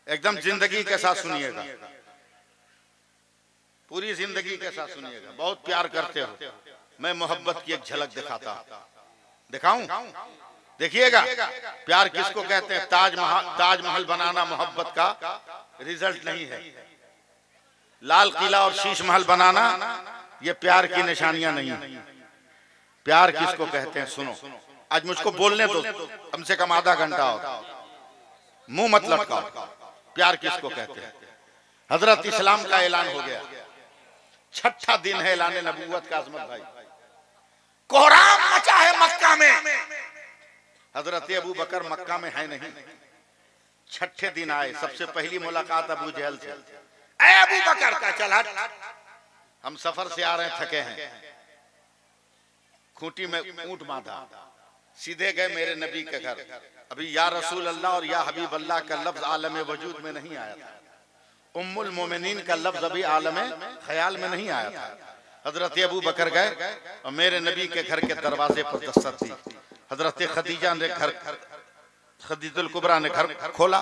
एकदम जिंदगी के साथ सुनिएगा, पूरी जिंदगी के साथ सुनिएगा। बहुत प्यार करते हो, मैं मोहब्बत की एक झलक दिखाऊं? देखिएगा प्यार किसको कहते हैं। ताजमहल बनाना मोहब्बत का रिजल्ट नहीं है। लाल किला और शीश महल बनाना ये प्यार की निशानियां नहीं है। प्यार किसको कहते हैं सुनो। आज मुझको बोलने दो, कम से कम आधा घंटा हो, मुंह मत लटकाओ। प्यार किसको कहते हैं। हजरत इस्लाम का ऐलान हो गया, छठा दिन है ऐलान नबूवत का। अजमत भाई, कोहराम मचा है मक्का में। हजरत अबू बकर मक्का में है नहीं। छठे दिन आए, सबसे पहली मुलाकात अबू जहल से। ऐ अबू बकर का चल हट, हम सफर से आ रहे हैं, थके हैं। खूंटी में ऊंट बांधा, सीधे गए मेरे नबी के घर। अभी या रसूल अल्लाह और या हबीब अल्लाह का लफ्ज आलम वजूद में नहीं आया था। उम्मुल मोमिनीन का लफ्ज अभी आलम ख्याल में नहीं आया था। हजरत अबू बकर गए और मेरे नबी के घर के दरवाजे पर दस्तक दी। हजरत खदीजा ने खदीजुल कुबरा ने घर खोला।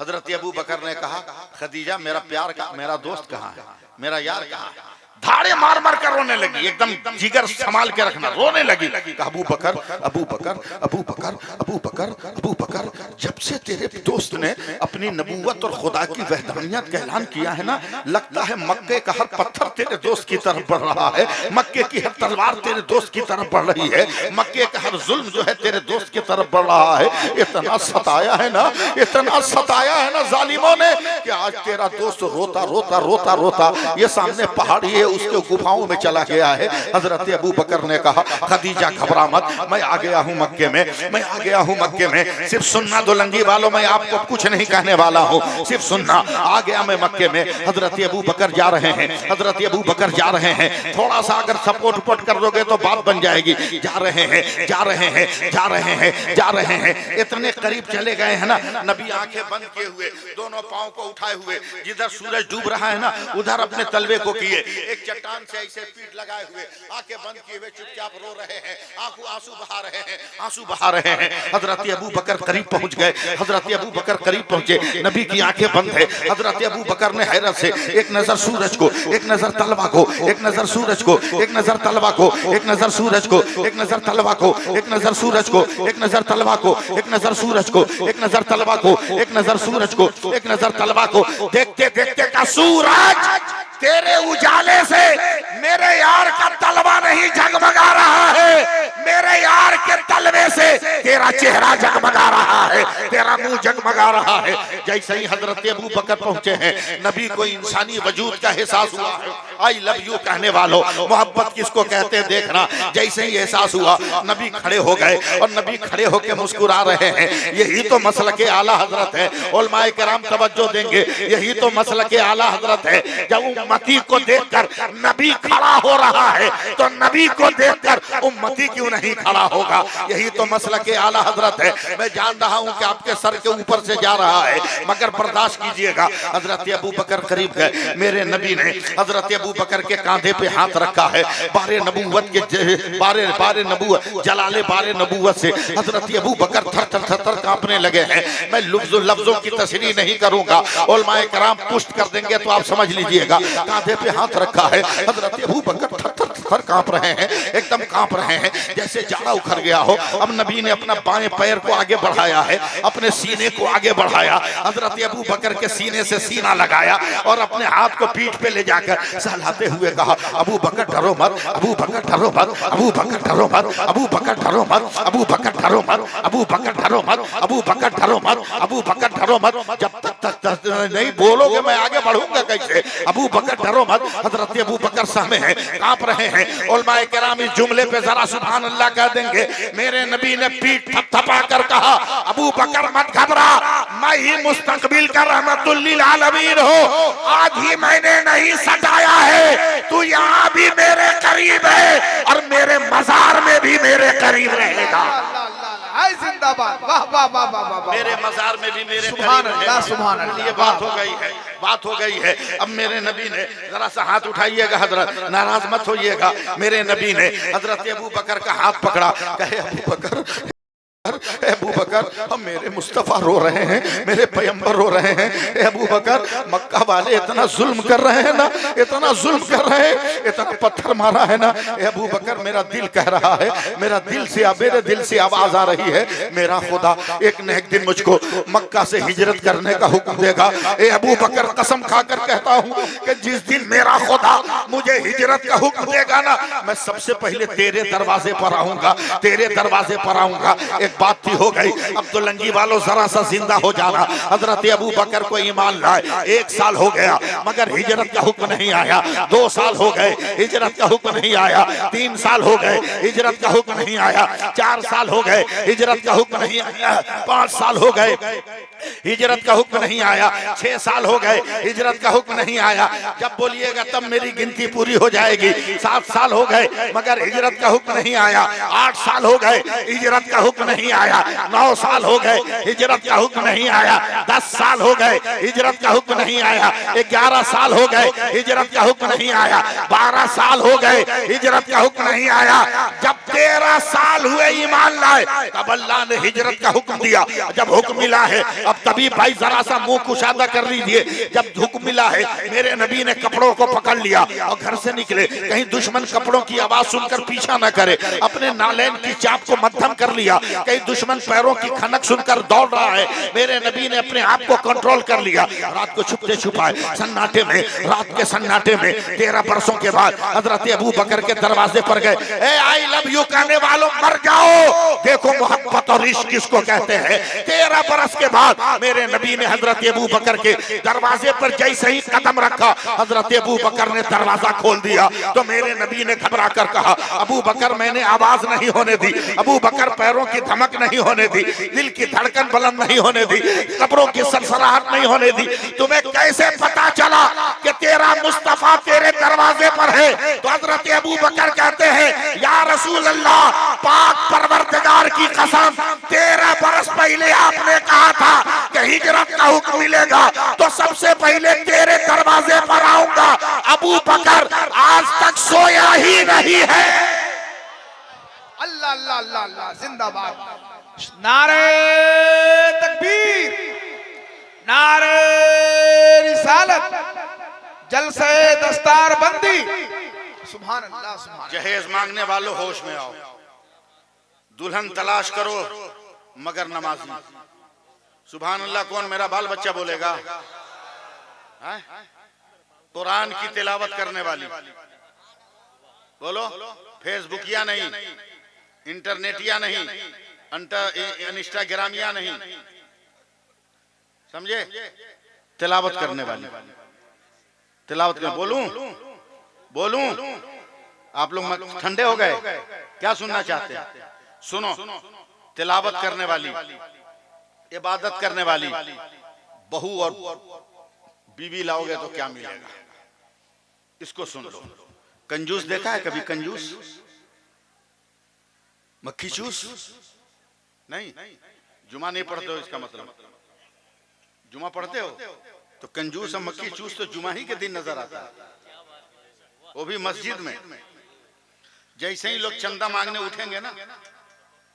हजरत अबू बकर ने कहा, खदीजा मेरा दोस्त कहाँ है, मेरा यार कहाँ है। धाड़े मार मार कर रोने लगी, एकदम जिगर संभाल के रखना, रोने लगी। अबू बकर अबू बकर अबू बकर अबू बकर अबू बकर, जब से तेरे दोस्त ने अपनी नबूवत और खुदा की वहदानियत का ऐलान किया है ना, लगता है मक्के का हर पत्थर तेरे दोस्त की तरफ बढ़ रहा है, मक्के की हर तलवार तेरे दोस्त की तरफ बढ़ रही है, मक्के का हर जुल्म जो है तेरे दोस्त की तरफ बढ़ रहा है। इतना सताया है ना, इतना सताया है ना जालिमों ने कि आज तेरा दोस्त रोता रोता रोता रोता ये सामने पहाड़ी है उसके गुफाओं में चला गया है। हजरत अबू बकर ने कहा, खदीजा घबरा मत, मैं आ गया हूं मक्के में, मैं आ गया हूं मक्के में। सिर्फ सुनना दुलंगी वालों, मैं आपको कुछ नहीं कहने वाला हूं, सिर्फ सुनना। आ गया मैं मक्के में। हजरत अबू बकर जा रहे हैं, हजरत अबू बकर जा रहे हैं। थोड़ा सा अगर सपोर्ट उपट कर दोगे तो बात बन जाएगी। जा रहे हैं जा रहे हैं जा रहे हैं जा रहे हैं। इतने करीब चले गए हैं ना, नबी आंखें बंद किए हुए, दोनों पांव को उठाए हुए, जिधर सूरज डूब रहा है ना उधर अपने तलवे को किए, एक चट्टान से ऐसे पीठ लगाए हुए, आंखें बंद किए हुए चुपचाप रो रहे हैं, आंसू बहा रहे हैं, आंसू बहा रहे हैं। हजरत अबू बकर करीब पहुंच गए, हजरत अबू बकर करीब पहुंचे, नबी की आंखें बंद है। हजरत अबू बकर ने हैरत से एक नजर सूरज को, एक नजर तलवा को, एक नजर सूरज को, एक नजर तलवा को, एक नजर सूरज को, एक नजर तलवा को, एक नजर सूरज को, एक नजर तलवा को, एक नजर सूरज को, एक नजर तलवा को, एक नजर सूरज को, एक नजर तलवा को। देखते देखते का सूरज तेरे उजाले से मेरे यार का तलवा नहीं जगमगा रहा है, मेरे यार के तलवे से तेरा चेहरा जगमगा रहा है, तेरा मुंह जगमगा रहा है। जैसे ही हजरत अबू बकर पहुंचे हैं, नबी को इंसानी वजूद का एहसास हुआ है। आई लव यू कहने वालों, मोहब्बत किसको कहते हैं देखना। जैसे ही एहसास हुआ, नबी खड़े हो गए और नबी खड़े होकर मुस्कुरा रहे हैं। यही तो मसलके आला हजरत है, उलमाए किराम तवज्जो देंगे, यही तो मसलके आला हजरत है। जब उम्मती को देखकर नबी खड़ा हो रहा है तो नबी को देखकर उम्मती क्यों नहीं खड़ा होगा। यही तो मसलके आला हजरत है। मैं जान रहा हूं कि आपके सर के ऊपर से जा रहा है, मगर बर्दाश्त कीजिएगा। हजरत अबू बकर करीब गए, मेरे नबी ने हजरत अबू बकर के कांधे पे हाथ रखा है। बारे नबूवत के बारे नबूवत जलाले बारे नबूवत से हजरत अबू बकर थर थर थर थर कांपने लगे हैं। मैं लफ्जों की तशरीह नहीं करूंगा, उलमाए किराम पुष्ट कर देंगे तो आप समझ लीजिएगा। कांधे पे हाथ रखा है, हजरत अबू बकर थर थर थर कांप रहे हैं, एकदम कांप रहे हैं जैसे जाड़ा उखड़ गया हो। अब नबी ने अपना बाएं पैर को आगे बढ़ाया है, अपने सीने को आगे बढ़ाया, हजरत अबू बकर के सीने से सीना लगाया और अपने हाथ को पीठ पे ले जाकर सहलाते हुए कहा, अबू बकर डरो मत, अबू बकर डरो मत, अबू बकर डरो मत, अबू बकर डरो मत, अबू बकर डरो मत, अबू बकर डरो मत, अबू बकर डरो मत, अबू बकर डरो मत। जब तक नहीं बोलोगे मैं आगे बढ़ूंगा कैसे। अबू बकर डरो मत। हजरत अबू बकर सामने हैं, कांप रहे हैं। उलमाए किराम इस जुमले पे जरा सुभान अल्लाह कह देंगे। मेरे नबी ने पीठ थपथपा कर कहा, अबू बकर मत घबरा, मैं ही मुस्तकबिल का रहमतुल लिल आलमीन हूं। आज ही मैंने नहीं सताया है, तू यहाँ भी मेरे करीब है और मेरे मजार में भी मेरे करीब रहेगा। जिंदाबाद, वाह वाह वाह वाह। मेरे मजार में भी मेरे सुभान अल्लाह, सुभान अल्लाह। ये बात हो गई है, बात हो गई है। अब मेरे नबी ने जरा सा हाथ उठाइएगा हजरत, नाराज मत होइएगा। मेरे नबी ने हजरत अबू बकर का हाथ पकड़ा, कहे अबू बकर अबू बकर, हम मेरे मुस्तफ़ा रो रहे हैं, मेरे पैगंबर रो रहे हैं। अबू बकर, मक्का वाले इतना जुल्म कर रहे हैं ना, इतना जुल्म कर रहे हैं, इतना पत्थर मारा है ना। अबू बकर, मेरा दिल कह रहा है, मेरा दिल से आवाज आ रही है, मेरा खुदा एक न एक दिन मुझको मक्का से हिजरत करने का हुक्म देगा। ए अबू बकर, कसम खाकर कहता हूँ कि जिस दिन मेरा खुदा मुझे हिजरत का हुक्म देगा ना, मैं सबसे पहले तेरे दरवाजे पर आऊंगा, तेरे दरवाजे पर आऊंगा। एक बात थी, हो गई। अब तो लंगी वालों जरा सा जिंदा हो जाना। हजरत अबू बकर को ईमान लाए 1 साल हो गया मगर हिजरत का हुक्म नहीं आया। 2 साल हो गए, हिजरत का हुक्म नहीं आया। 3 साल हो गए, हिजरत का हुक्म नहीं आया। 4 साल हो गए, हिजरत का हुक्म नहीं आया। 5 साल हो गए, हिजरत का हुक्म नहीं आया। 6 साल हो गए, हिजरत का हुक्म नहीं आया। जब बोलिएगा तब मेरी गिनती पूरी हो जाएगी। 7 साल हो गए मगर हिजरत का हुक्म नहीं आया। 8 साल हो गए, हिजरत का हुक्म नहीं आया। 9 साल हो गए, हिजरत का हुक्म नहीं आया। 10 साल हो गए, हिजरत का हुक्म नहीं आया। 11 साल हो गए, हिजरत का हुक्म नहीं आया। 12 साल हो गए, हिजरत का हुक्म नहीं आया। जब 13 साल हुए ईमान लाए तब अल्लाह ने हिजरत का हुक्म दिया। जब हुक्म मिला है, अब तभी भाई जरा सा मुंह कुशादा कर लीजिए। जब हुक्म मिला है, मेरे नबी ने कपड़ों को पकड़ लिया और घर से निकले। कहीं दुश्मन कपड़ों की आवाज सुनकर पीछा न करे। अपने नालैन की चाप को मध्यम कर लिया, कहीं दुश्मन पैरों की खनक सुनकर दौड़ रहा है। मेरे नबी ने अपने आप को कंट्रोल कर लिया। रात को छुपते छुपाए सन्नाटे में, रात के सन्नाटे में 13 बरसों के बाद हजरत अबू बकर के दरवाजे पर गए। ए आई लव यू कहने वालों, मर जाओ। देखो मोहब्बत और इश्क किसको कहते हैं। 13 बरस के बाद मेरे नबी ने हजरत अबू बकर के दरवाजे पर जैसे ही कदम रखा, हजरत अबू बकर ने दरवाजा खोल दिया। तो मेरे नबी ने घबरा कर कहा, अबू बकर, मैंने आवाज नहीं होने दी। अबू बकर, पैरों की धमक नहीं होने दी, दिल की धड़कन बुलंद नहीं होने दी, कब्रों की सरसराहट नहीं होने दी। तुम्हें कैसे पता चला कि तेरा मुस्तफा तेरे दरवाजे पर है? तो हजरत अबू बकर कहते हैं, या रसूल अल्लाह, पाक परवरदिगार की कसम, 13 बरस पहले आपने कहा था कि हिजरत का हुक्म मिलेगा तो सबसे पहले तेरे दरवाजे पर आऊंगा। अबू बकर आज तक सोया ही नहीं है। अल्लाह अल्लाह अल्लाह अल्लाह, जिंदाबाद। नारे तकबीर, नारे रिसालत, जलसे दस्तार बंदी। सुभान अल्लाह, सुभान। जहेज मांगने वालों होश में आओ। दुल्हन तलाश करो मगर नमाजी। सुभान अल्लाह। कौन मेरा बाल बच्चा बोलेगा? कुरान की तिलावत करने वाली बोलो। फेसबुकिया नहीं, इंटरनेटिया नहीं, इंस्टाग्रामिया नहीं, समझे? तिलावत करने वाली, तिलावत कर। बोलूं बोलूं? आप लोग ठंडे हो गए? क्या सुनना चाहते हैं? सुनो। तिलावत करने वाली, इबादत करने वाली बहू और बीवी लाओगे तो क्या मिलेगा? इसको सुन लो। कंजूस देखा है कभी? कंजूस, मक्खी चूस नहीं। जुमा नहीं पढ़ते हो इसका मतलब? जुमा पढ़ते हो तो कंजूस और मक्खी चूस तो जुमा ही के दिन नजर आता है, वो भी मस्जिद में। जैसे ही लोग चंदा मांगने उठेंगे ना,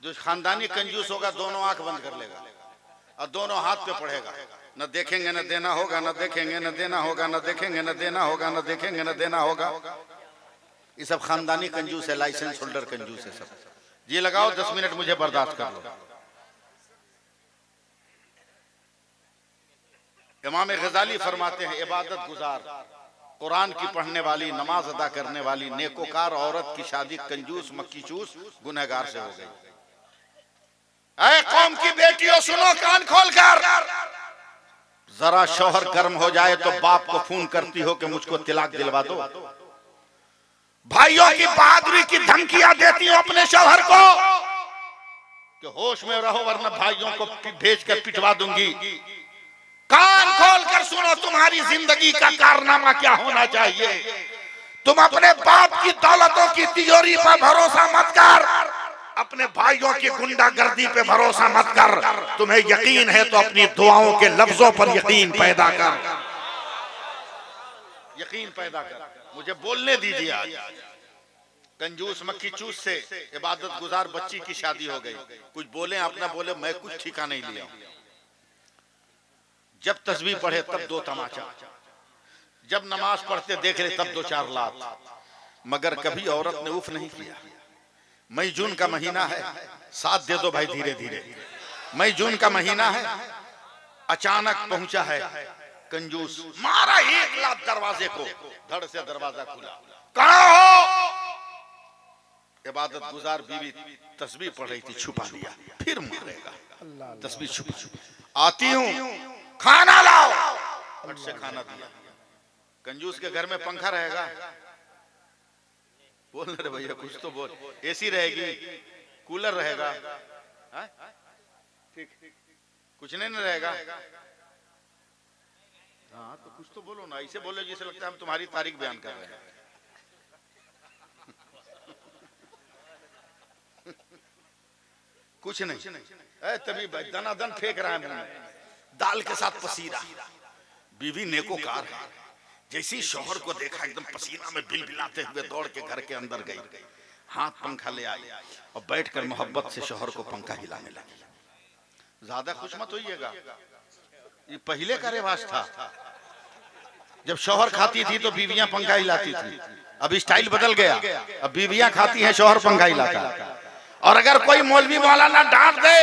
जो खानदानी कंजूस होगा दोनों आंख बंद कर लेगा और दोनों हाथ पे पड़ेगा। न देखेंगे न देना होगा, न देखेंगे न देना होगा, न देखेंगे न देना होगा, न देखेंगे न देना होगा। ये सब खानदानी कंजूस है, लाइसेंस होल्डर कंजूस है सब। जी लगाओ 10 मिनट मुझे बर्दाश्त कर लो। इमाम गजाली फरमाते हैं, इबादत गुजार, कुरान की पढ़ने वाली, नमाज अदा करने वाली, नेकोकार औरत की शादी कंजूस मक्खी चूस गुनहगार से हो गई। ऐ कौम की बेटियों सुनो कान खोलकर, जरा शौहर गर्म हो जाए तो बाप को फोन करती हो कि मुझको तिलाक दिलवा दो। भाइयों की बहादुरी की धमकियां देती हो अपने शौहर को कि होश में रहो वरना भाइयों को भेजकर पिटवा दूंगी। कान खोलकर सुनो, तुम्हारी जिंदगी का कारनामा क्या होना चाहिए। तुम अपने बाप की दौलतों की तिजोरी पर भरोसा मत कर, अपने भाइयों की गुंडागर्दी पे भरोसा मत कर। तुम्हें यकीन है तो अपनी दुआओं के लफ्जों पर यकीन पैदा कर, यकीन पैदा कर। मुझे बोलने दीजिए। आज कंजूस मक्खी चूस से इबादत गुजार बच्ची की शादी हो गई। कुछ बोले आप ना बोले, मैं कुछ ठिका नहीं लिया। जब तस्बीह पढ़े तब 2 तमाचा, जब नमाज पढ़ते देख रहे तब 2-4 लात, मगर कभी औरत ने उफ नहीं किया। मई जून का महीना है, साथ दे दो भाई धीरे धीरे। मई जून का महीना है, अचानक पहुंचा है कंजूस, मारा 1 लात दरवाजे को, धड़ से दरवाजा खुला। कहाँ हो? इबादत गुजार बीवी तस्बीह पढ़ रही थी, छुपा दिया, फिर मारेगा, तस्बीह छुपा। आती हूँ, खाना लाओ, फट से खाना दिया। कंजूस के घर में पंखा रहेगा? बोल रहे भैया कुछ तो बोल। एसी रहेगी, कूलर रहेगा, ठीक, कुछ नहीं रहेगा। हाँ तो कुछ तो बोलो ना, ऐसे बोलो जिसे लगता है हम तुम्हारी तारीख बयान कर रहे हैं। कुछ नहीं, तभी दनादन फेंक रहा है, दाल के साथ पसीना। बीवी नेकोकार है, जैसी शौहर को देखा एकदम पसीना में बिलबिलाते हुए दौड़ के घर के अंदर गई, हाथ पंखा ले आई और बैठकर मोहब्बत से शौहर को पंखा हिलाने लगी। ज्यादा खुश मत होइएगा, ये पहले का रिवाज था। जब शौहर खाती थी तो बीवियां पंखा हिलाती थी, अब स्टाइल बदल गया, अब बीवियां खाती हैं, शौहर पंखा हिलाता। और अगर कोई मौलवी मौलाना डांट दे,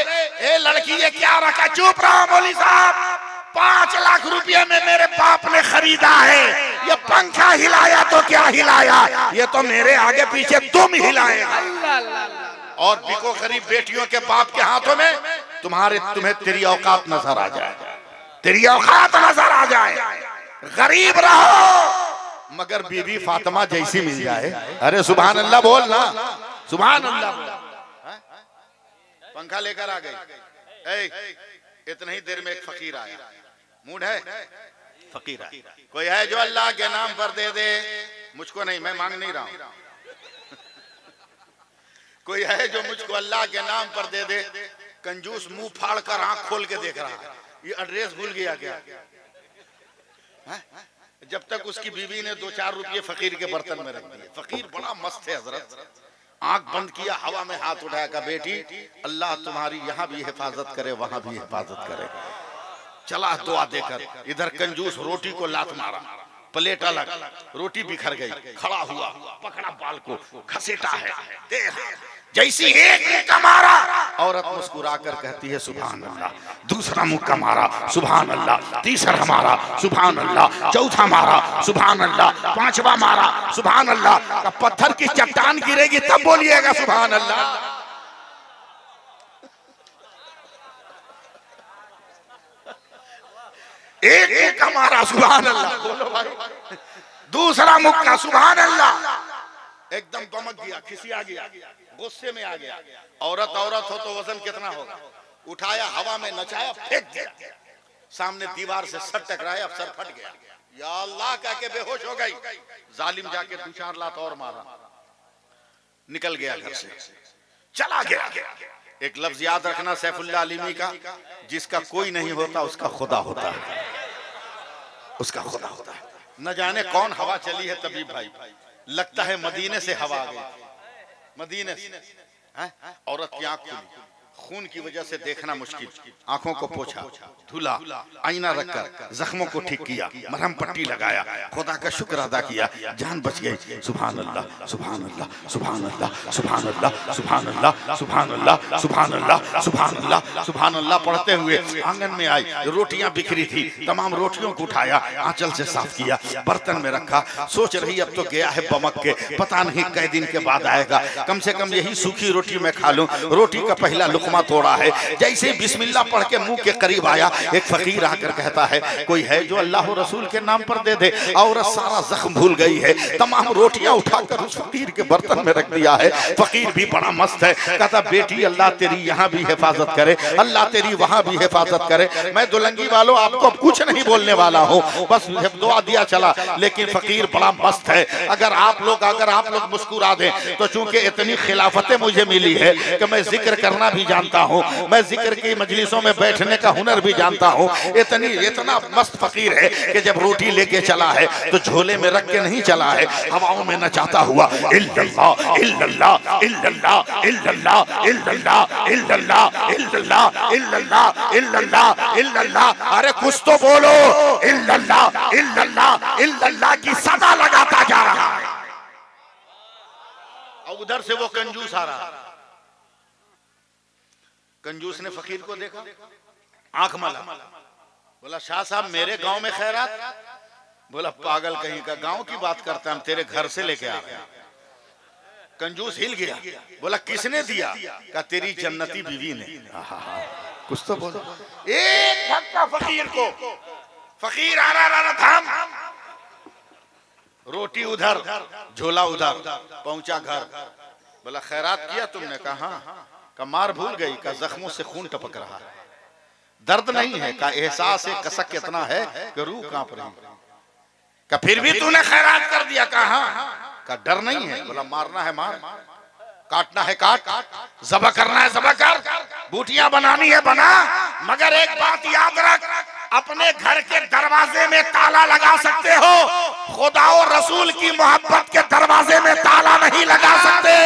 ए लड़की ये क्या रखा, चुप रहो मौलवी साहब, 5 लाख रुपए में मेरे बाप ने खरीदा है, ये पंखा हिलाया तो क्या हिलाया, ये तो मेरे आगे पीछे तुम हिलाएगा। और बिको गरीब बेटियों के बाप के हाथों में तुम्हें तेरी औकात नजर आ जाए, तेरी औकात नजर आ जाए। गरीब रहो मगर बीबी फातिमा जैसी मिल जाए। अरे सुभान अल्लाह बोल ना, सुभान अल्लाह। पंखा लेकर आ गई, इतनी ही देर में एक फकीर आया। मूड है, फकीर आया, कोई है जो अल्लाह के नाम पर दे दे? मुझको नहीं, मैं मांग नहीं रहा हूं। कोई है जो मुझको अल्लाह के नाम पर दे दे? कंजूस मुंह फाड़ कर आंख खोल के देख रहा है, ये एड्रेस भूल गया क्या? जब तक उसकी बीवी ने 2-4 रुपये फकीर के बर्तन में रख दिए। फकीर बड़ा मस्त है हजरत, आंख बंद किया, हवा में हाथ उठाया, कहा बेटी अल्लाह तुम्हारी यहाँ भी हिफाजत करे, वहां भी हिफाजत करे। चला दुआ देकर, इधर कंजूस रोटी को लात मारा, प्लेट अलग, रोटी बिखर गई, खड़ा हुआ, पकड़ा बाल को, घसीटा है, जैसी एक मुक्का मारा, औरत मुस्कुराकर कहती है सुभान अल्लाह। दूसरा मुक्का मारा, सुभान अल्लाह। तीसरा मारा, सुभान अल्लाह। चौथा मारा, सुभान अल्लाह। 5वां मारा, सुभान अल्लाह। का पत्थर की चट्टान गिरेगी तब बोलिएगा सुभान अल्लाह। एक मुक्का मारा, सुभान अल्लाह, बोलो भाई। दूसरा मुक्का, सुभान अल्लाह। एकदम दमक गया, खिसिया गया, गुस्से में आ गया। औरत हो तो वजन कितना होगा? उठाया, हवा में नचाया, फेंक दिया, सामने दीवार से सर टकराया, सर फट गया। या अल्लाह कह के बेहोश हो गई। जालिम जाके 2-4 लात और मारा, निकल गया घर से, चला गया। एक लफ्ज याद रखना सैफुल्लाह अलीमी का, जिसका कोई नहीं होता उसका खुदा होता है, उसका खुदा होता है। न जाने कौन हवा चली है तबीब भाई, लगता है मदीने से हवा आ गई, मदीने से। औरत की आंख खुली, खून की वजह से देखना मुश्किल, आंखों को पोछा, धुला, आईना रखकर जख्मों को ठीक किया, मरहम पट्टी लगाया, खुदा का शुक्र अदा किया, जान बच गई। सुभान अल्लाह, सुभान अल्लाह, सुभान अल्लाह, सुभान अल्लाह, सुभान अल्लाह, सुभान अल्लाह, सुभान अल्लाह, सुभान अल्लाह, सुभान अल्लाह पढ़ते हुए आंगन में आई। रोटियां बिखरी थी, तमाम रोटियों को उठाया, आंचल से साफ किया, बर्तन में रखा। सोच रही अब तो गया है बमक के, पता नहीं कई दिन के बाद आएगा, कम से कम यही सूखी रोटी मैं खा लूं। रोटी का पहला लुकमा तोड़ा है, जैसे बिस्मिल्लाह पढ़ के मुंह के करीब आया, एक फकीर आकर कहता है कोई है जो अल्लाह और रसूल के नाम पर दे दे। औरत सारा जख्म भूल गई है, तमाम रोटियां उठाकर उस फकीर के बर्तन में रख दिया है। फकीर भी बड़ा मस्त है, कहता बेटी अल्लाह तेरी यहाँ भी हिफाजत करे, अल्लाह तेरी वहां भी हिफाजत करे। मैं दुलंगी वालों आपको अब कुछ नहीं बोलने वाला हूँ, बस दुआ दिया चला। लेकिन फकीर बड़ा मस्त है, अगर आप लोग मुस्कुरा दें तो चूंकि इतनी खिलाफतें मुझे मिली है कि मैं जिक्र करना भी जानता हूँ, मैं जिक्र की मजलिसों में बैठने का हुनर भी जानता हूँ। इतना मस्त फकीर है कि जब रोटी लेके चला है तो झोले में रख के नहीं चला है, हवाओं में नचाता हुआ इल्लल्लाह इल्लल्लाह इल्लल्लाह इल्लल्लाह इल्लल्लाह इल्लल्लाह इल्लल्लाह इल्लल्लाह इल्लल्लाह इल्लल्लाह, अरे कुछ तो बोलो, इल्लल्लाह इल्लल्लाह इल्लल्लाह की सदा लगाता जा रहा है। और उधर से वो कंजूस आ रहा। कंजूस ने फकीर को देखा, आंख मला, बोला शाह साहब मेरे गांव में खैरात? बोला पागल कहीं का, गांव की बात करता, हम तेरे घर से लेके आ रहे हैं। कंजूस हिल गया, बोला किसने दिया? का तेरी जन्नती बीवी ने। कुछ तो बोलो। एक धक्का फकीर को, फकीर आ रहा थाम, रोटी उधर झोला उधर, पहुंचा घर। बोला खैरात किया तुमने? कहा का मार भूल गई? का जख्मों से खून टपक रहा है, दर्द नहीं है? का एहसास है कसक कितना है कि रूह कांप रही। का फिर भी तूने खैरात कर दिया? कहा का डर नहीं है? बोला मारना है मार, काटना है काट, ज़बह करना है ज़बह कर, बूटियां बनानी है बना, मगर एक बात याद रख, अपने घर के दरवाजे में ताला लगा सकते हो, खुदा और रसूल की मोहब्बत के दरवाजे में ताला नहीं लगा सकते।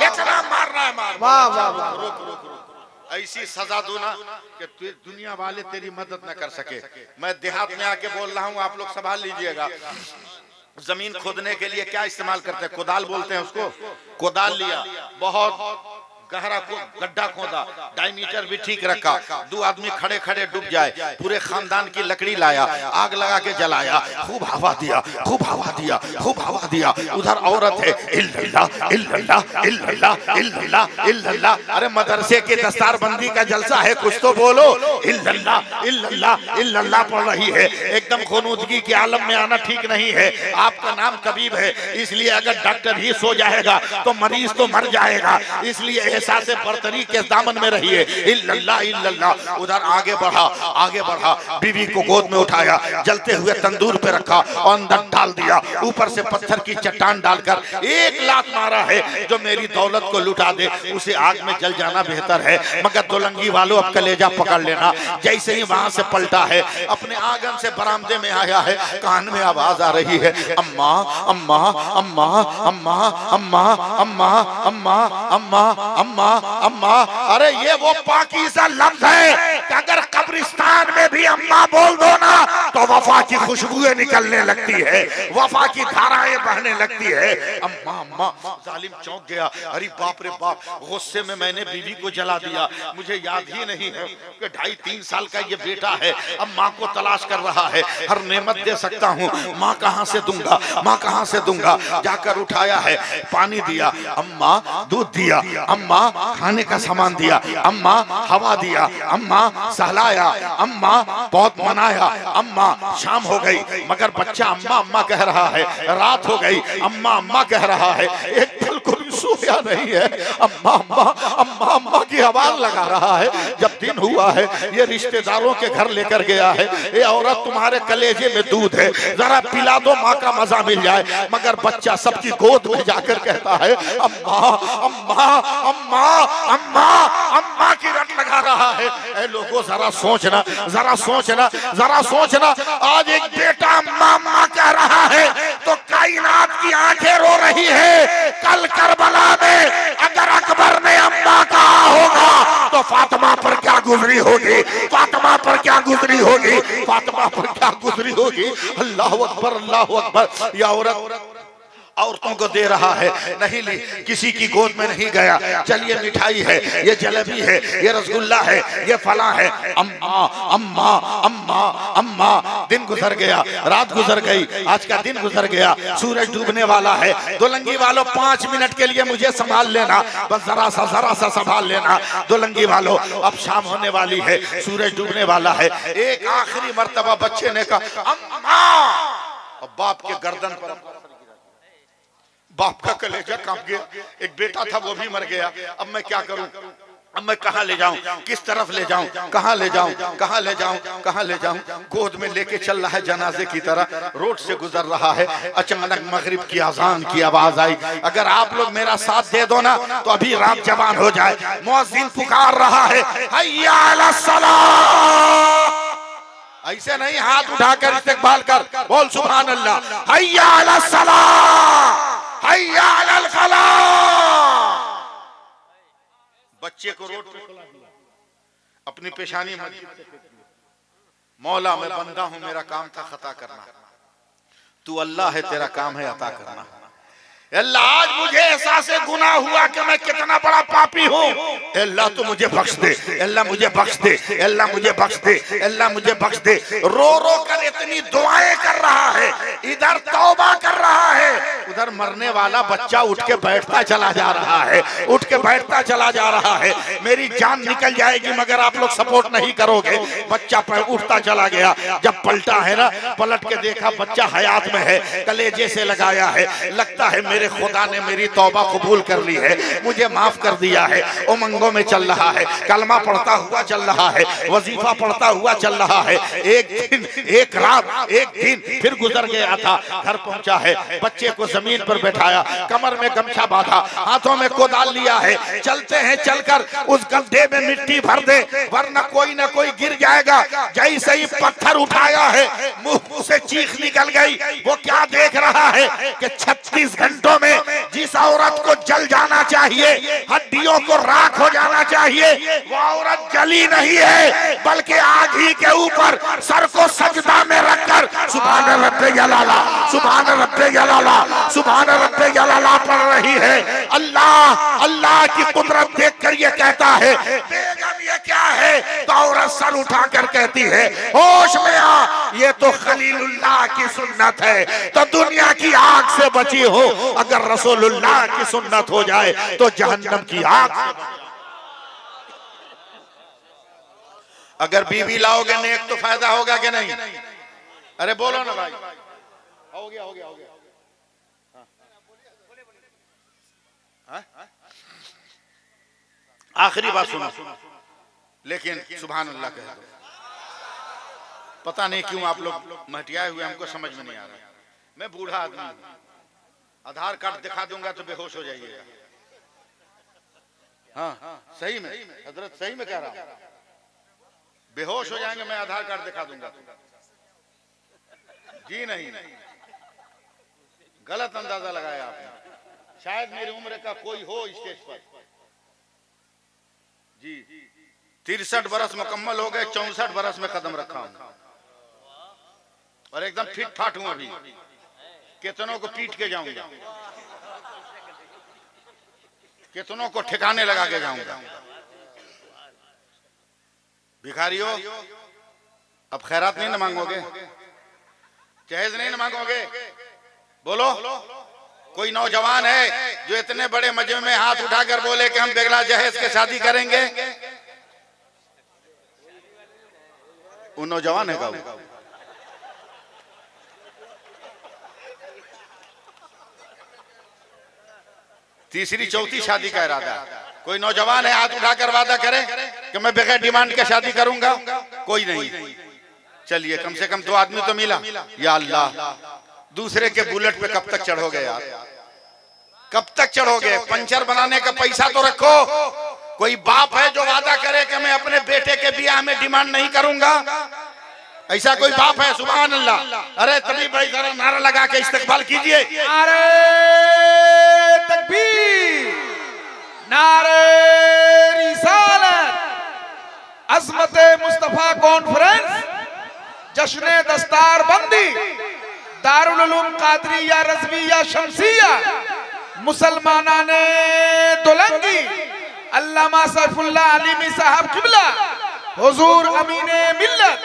इतना मारना है मार। वाह वाह वाह, रुक रुक रुक, ऐसी सजा दो ना कि दुनिया वाले तेरी मदद न कर सके। मैं देहात में आके बोल रहा हूँ, आप लोग संभाल लीजिएगा। जमीन खोदने के लिए क्या इस्तेमाल करते हैं? कुदाल बोलते हैं उसको। कुदाल लिया, बहुत गहरा गड्ढा खोदा, डायमीटर भी ठीक रखा, दो आदमी खड़े खड़े डूब जाए, पूरे खानदान की लकड़ी लाया, आग लगा के जलाया, खूब हवा दिया, खूब हवा दिया, खूब हवा दिया। उधर औरत है, इल्लल्लाह इल्लल्लाह इल्लल्लाह इल्लल्लाह इल्लल्लाह। अरे मदरसे के दस्तारबंदी का जलसा है, कुछ तो बोलो। इल्लल्लाह इल्लल्लाह इल्लल्लाह पढ़ रही है। एकदम खुनूदगी के आलम में आना ठीक नहीं है। आपका नाम तबीब है, इसलिए अगर डॉक्टर ही सो जाएगा तो मरीज तो मर जाएगा, इसलिए एहसास बरतरी के दामन में रहिए। इल्लल्लाह इल्लल्लाह। उधर आगे बढ़ा, आगे बढ़ा, बीवी को गोद में उठाया, जलते हुए तंदूर पे रखा और अंदर डाल दिया, ऊपर से पत्थर की चट्टान डालकर एक लात मारा है, जो मेरी दौलत को लुटा दे उसे आग में जल जाना बेहतर है। मगर दुलंगी वालों अब कलेजा पकड़ लेना। जैसे ही वहां से पलटा है, अपने आंगन से बरामदे में आया है, कान में आवाज आ रही है, अम्मा अम्मा अम्मा अम्मा अम्मा अम्मा अम्मा अम्मा अम्मा अम्मा। अरे ये वो पाकीज़ा लफ्ज़ है कि अगर कब्रिस्तान में भी अम्मा बोल दो ना तो वफा की खुशबुएं निकलने लगती है, वफा की धाराएं बहने लगती है। अम्मा अम्मा। जालिम चौंक गया, अरे बाप रे बाप, गुस्से में मैंने बीवी को जला दिया, मुझे याद ही नहीं है कि 2.5-3 साल का ये बेटा है, अब माँ को तलाश कर रहा है, हर नेमत दे सकता हूँ, माँ कहाँ से दूंगा, माँ कहाँ से दूंगा। जाकर उठाया है, पानी दिया, अम्मा दूध दिया, अम्मा खाने का सामान दिया, अम्मा हवा दिया, अम्मा सहलाया, अम्मा बहुत मनाया, अम्मा शाम हो गई मगर बच्चा अम्मा अम्मा कह रहा है, रात हो गई अम्मा अम्मा कह रहा है, एक पल को भी सोया नहीं है, अम्मा अम्मा अम्मा अम्मा की आवाज लगा रहा है। जब दिन हुआ है, ये रिश्तेदारों के घर लेकर गया है, ये औरत तुम्हारे कलेजे में दूध है, जरा पिला दो, माँ का मजा मिल जाए। मगर बच्चा सबकी गोद में जाकर कहता है, अम्मा अम्मा अम्मा अम्मा अम्मा की रट लगा रहा है। ऐ लोगों जरा सोचना, जरा सोचना, जरा सोचना, आज एक बेटा अम्मा अम्मा कह रहा है तो कायनात की आंखें रो रही है। कल करबला में अगर अकबर ने अम्मा कहा होगा तो फातिमा पर क्या गुजरी होगी, फातिमा पर क्या गुजरी होगी, फातिमा पर क्या गुजरी होगी। अल्लाह अकबर अल्लाह अकबर। या औरत औरतों को दे रहा है, नहीं ली, किसी की गोद में नहीं गया। चलिए मिठाई है, ये जलेबी है, ये रसगुल्ला है, ये फला है, अम्मा अम्मा अम्मा अम्मा। दिन गुजर गया, रात गुजर गई, आज का दिन गुजर गया, सूरज डूबने वाला है। दुलंगी वालों 5 मिनट के लिए मुझे संभाल लेना, बस जरा सा संभाल लेना। दुलंगी वालों अब शाम होने वाली है, सूरज डूबने वाला है। एक आखिरी मर्तबा बच्चे ने कहा अम्मा, और बाप के गर्दन पर, बाप का कलेजा कांप गया। एक बेटा था वो भी मर गया, अब मैं क्या करूं। अब मैं कहाँ ले जाऊं, किस तरफ ले जाऊं, कहाँ ले जाऊं, कहाँ ले जाऊं, कहाँ ले जाऊं। गोद में लेके चल रहा है जनाजे की तरह, रोड से गुजर रहा है। अचानक मगरिब की अजान की आवाज आई। अगर आप लोग मेरा साथ दे दो ना तो अभी रात जवान हो जाए। मुअज्जिन पुकार रहा है, हय्या अला सलाह। ऐसे नहीं, हाथ उठाकर इस्तकबाल कर, बोल सुभान अल्लाह। हय्या अला सलाह, हय्या अलल फलाह। बच्चे को रोड पे खिला दिया, अपनी पेशानी मस्जिद से फेंक दिया। मौला मैं बंदा हूं, मेरा काम था खता करना, तू अल्लाह है, तेरा काम है अता करना। अल्लाह आज मुझे एहसास गुनाह हुआ कि मैं कितना बड़ा पापी हूँ। अल्लाह तू मुझे बख्श दे, अल्लाह मुझे बख्श दे, अल्लाह मुझे बख्श दे, अल्लाह मुझे बख्श दे। रो रो कर इतनी दुआएं कर रहा है, इधर तौबा कर रहा है, उधर मरने वाला बच्चा उठ के बैठता चला जा रहा है, उठ के बैठता चला जा रहा है। मेरी जान निकल जाएगी मगर आप लोग सपोर्ट नहीं करोगे। बच्चा उठता चला गया, जब पलटा है ना, पलट के देखा बच्चा हयात में है, कलेजे से लगाया है। लगता है मेरे खुदा ने मेरी तौबा कबूल कर ली है, मुझे माफ कर दिया है। उमंगों में चल रहा है, कलमा पढ़ता हुआ चल रहा है, वजीफा पढ़ता हुआ चल रहा है। एक दिन, एक रात, एक दिन फिर गुजर गया था। घर पहुंचा है, बच्चे को जमीन पर बैठाया, कमर में गमछा बांधा, हाथों में कोदाल लिया है। चलते हैं, चलकर उस गड्ढे में मिट्टी भर दे वरना कोई ना कोई गिर जाएगा। जैसे ही पत्थर उठाया है, मुंह से चीख निकल गई। वो क्या देख रहा है कि 36 घंटों में जिस औरत को जल जाना चाहिए, हड्डियों को राख हो जाना चाहिए, वो औरत जली नहीं है बल्कि आग ही के ऊपर सर को सजदा में रखकर सुभान रब्बे जलाला, सुभान रब्बे जलाला, सुभान रब्बे जलाला पढ़ रही है। अल्लाह अल्लाह की कुदरत देखकर ये कहता है, बेगम ये क्या है? तो औरत सर उठाकर कहती है, होश में आ, ये तो खलीलुल्लाह की सुन्नत है। तो दुनिया की आग से बची हो, अगर रसूलुल्लाह की सुन्नत हो जाए तो जहन्नम की आग। अगर बीवी लाओगे नेक तो फायदा होगा कि नहीं? अरे बोलो ना भाई। हो गया, हो गया, हो गया। आखिरी बात सुनो, लेकिन सुभान अल्लाह कह दो। पता नहीं क्यों आप लोग महटियाए हुए, हमको समझ में नहीं आ रहा। मैं बूढ़ा आदमी हूं, आधार कार्ड दिखा दूंगा तो बेहोश हो जाइएगा। हाँ सही में हजरत, सही में कह रहा हूं, बेहोश हो जाएंगे। मैं आधार कार्ड दिखा दूंगा तो। जी नहीं, गलत अंदाजा लगाया आपने। शायद मेरी उम्र का कोई हो स्टेज पर। जी 63 बरस मुकम्मल हो गए, 64 बरस में कदम रखा हूं और एकदम फिट फाट हूं। अभी कितनों को पीट के जाऊंगा, कितनों को ठिकाने लगा के जाऊंगा। भिखारियों, अब खैरात नहीं ना मांगोगे, जहेज नहीं ना मांगोगे? बोलो, कोई नौजवान है जो इतने बड़े मजमे में हाथ उठाकर बोले कि हम बेगला जहेज के शादी करेंगे? वो नौजवान है का? तीसरी चौथी शादी का इरादा है। कोई नौजवान है हाथ उठाकर वादा करे कि मैं बगैर डिमांड के शादी करूंगा? कोई नहीं। चलिए कम से कम 2 आदमी तो मिला। या अल्लाह, दूसरे के बुलेट पे कब तक चढ़ोगे यार? कब तक चढ़ोगे? पंचर बनाने का पैसा तो रखो। कोई बाप है जो वादा करे कि मैं अपने बेटे के ब्याह में डिमांड नहीं करूंगा? ऐसा कोई बाप है? सुभान अल्लाह। अरे तभी भाई जरा नारा लगा के इस्तकबाल कीजिए। नारे तकबीर, नारे रिसालत, अज़मत मुस्तफा कॉन्फ्रेंस, जश्न दस्तार बंदी, दारुल उलूम कादरिया रज़विया शमसिया, मुसलमाना ने दुलंगी, अल्लामा सैफुल्लाह अलीमी साहब किबला, हुजूर अमीने मिल्लत